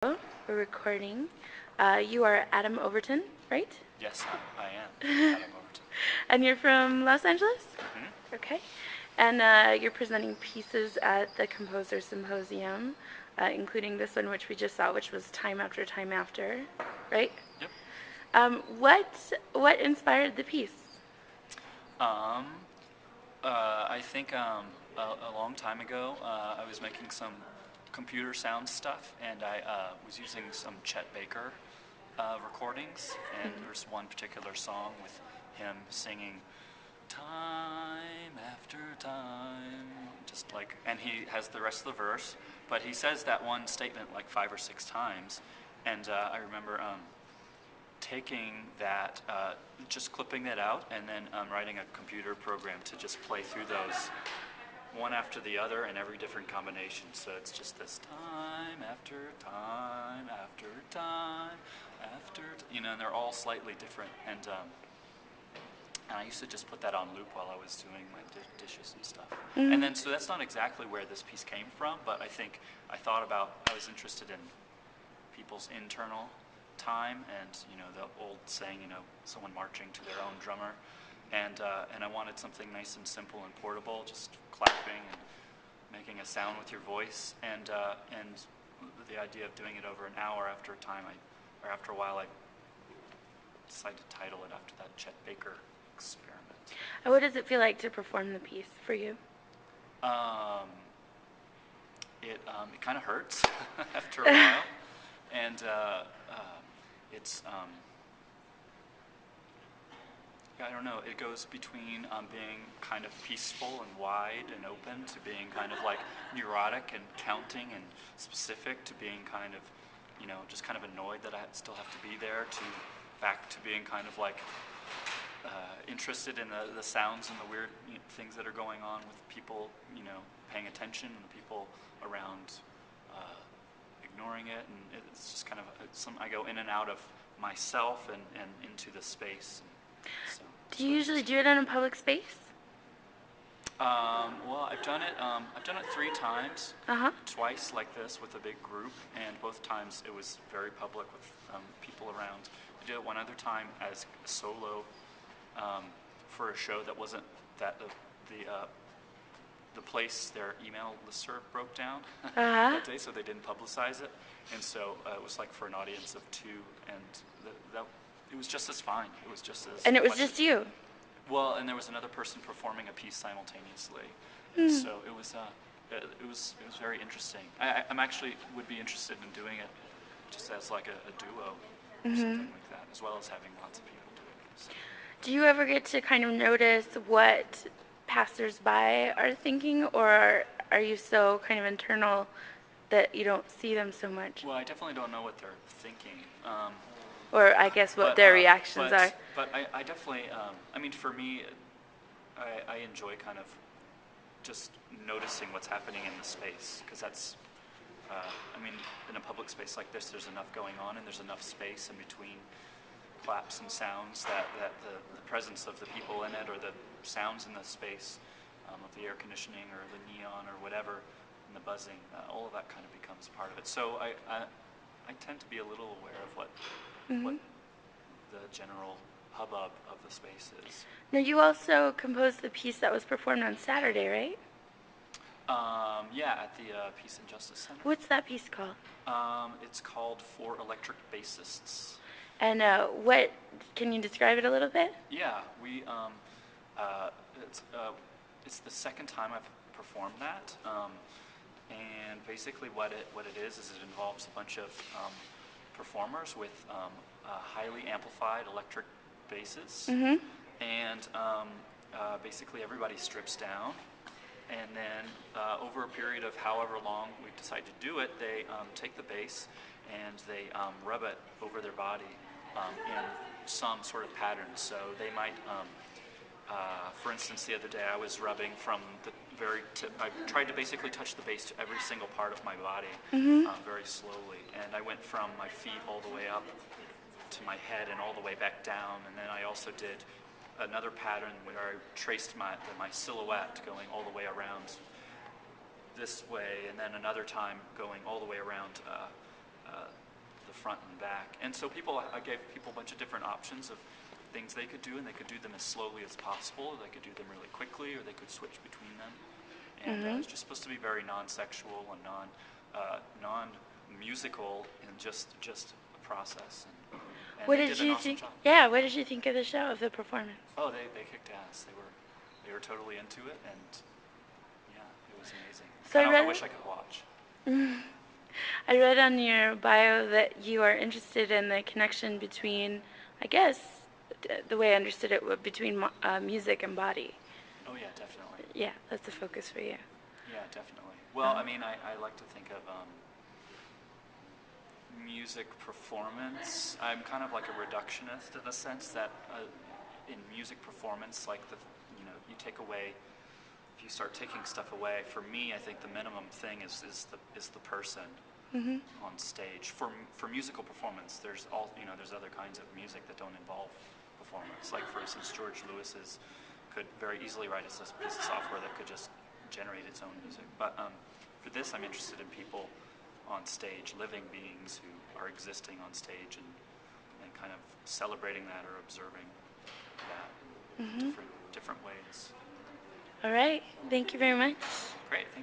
We're recording. You are Adam Overton, right? Yes, I am Adam Overton. And you're from Los Angeles? Mm-hmm. Okay. And you're presenting pieces at the Composer Symposium, including this one, which we just saw, which was Time After Time After, right? Yep. What inspired the piece? I think a long time ago, I was making some computer sound stuff, and I was using some Chet Baker recordings, and there's one particular song with him singing time after time, just like, and he has the rest of the verse, but he says that one statement like 5 or 6 times, and I remember taking that, just clipping that out, and then writing a computer program to just play through those one after the other in every different combination. So it's just this time after time after time after, and they're all slightly different. And I used to just put that on loop while I was doing my dishes and stuff. Mm-hmm. And then, so that's not exactly where this piece came from, but I think I was interested in people's internal time, and the old saying, someone marching to their own drummer, and I wanted something nice and simple and portable, just clapping and making a sound with your voice, and the idea of doing it over an hour after a while, I decided to title it after that Chet Baker experiment. And what does it feel like to perform the piece for you? It kind of hurts after a while, and it's I don't know. It goes between being kind of peaceful and wide and open to being kind of like neurotic and counting and specific to being kind of, just kind of annoyed that I still have to be there, to back to being kind of like interested in the sounds and the weird things that are going on with people, paying attention, and the people around ignoring it, and it's just kind of I go in and out of myself and into the space. So, do you usually do it in a public space? Well, I've done it 3 times. Uh-huh. Twice like this with a big group, and both times it was very public with people around. I did it one other time as a solo for a show that wasn't that the place, their email listserv broke down that day, so they didn't publicize it, and so it was like for an audience of 2, and it was just as fine. It was just as. And it was just you. Well, and there was another person performing a piece simultaneously, and so it was very interesting. I'm actually would be interested in doing it just as like a duo or something like that, as well as having lots of people do it. So. Do you ever get to kind of notice what passersby are thinking, or are you so kind of internal that you don't see them so much? Well, I definitely don't know what they're thinking. Or I guess what their reactions are. But I definitely, for me, I enjoy kind of just noticing what's happening in the space, because that's, in a public space like this, there's enough going on, and there's enough space in between claps and sounds that the presence of the people in it, or the sounds in the space of the air conditioning or the neon or whatever, and the buzzing, all of that kind of becomes part of it. So I tend to be a little aware of what the general hubbub of the space is. Now, you also composed the piece that was performed on Saturday, right? Yeah, at the Peace and Justice Center. What's that piece called? It's called For Electric Bassists. And can you describe it a little bit? Yeah, it's the second time I've performed that, and basically what it is it involves a bunch of performers with highly amplified electric basses, and basically everybody strips down, and then over a period of however long we decide to do it, they take the bass and they rub it over their body in some sort of pattern. So they might, for instance, the other day I was rubbing from the very tip. I tried to basically touch the bass to every single part of my body very slowly, and I went from my feet all the way up to my head and all the way back down, and then I also did another pattern where I traced my silhouette going all the way around this way, and then another time going all the way around front and back. And so I gave people a bunch of different options of things they could do, and they could do them as slowly as possible, or they could do them really quickly, or they could switch between them. And it's just supposed to be very non-sexual and non-musical, and just a process. And What they did did an you awesome think? job. Yeah, what did you think of the show, of the performance? Oh, they kicked ass. They were totally into it, and yeah, it was amazing. So I wish I could watch. I read on your bio that you are interested in the connection between, I guess, the way I understood it, between music and body. Oh yeah, definitely. Yeah, that's a focus for you. Yeah, definitely. Well, I mean, I like to think of music performance. I'm kind of like a reductionist in the sense that in music performance, like you take away, if you start taking stuff away, for me, I think the minimum thing is the person on stage. For musical performance, there's there's other kinds of music that don't involve performance. Like for instance, George Lewis's could very easily write a piece of software that could just generate its own music. But for this, I'm interested in people on stage, living beings who are existing on stage, and kind of celebrating that or observing that in different ways. All right. Thank you very much. Great. Thank you.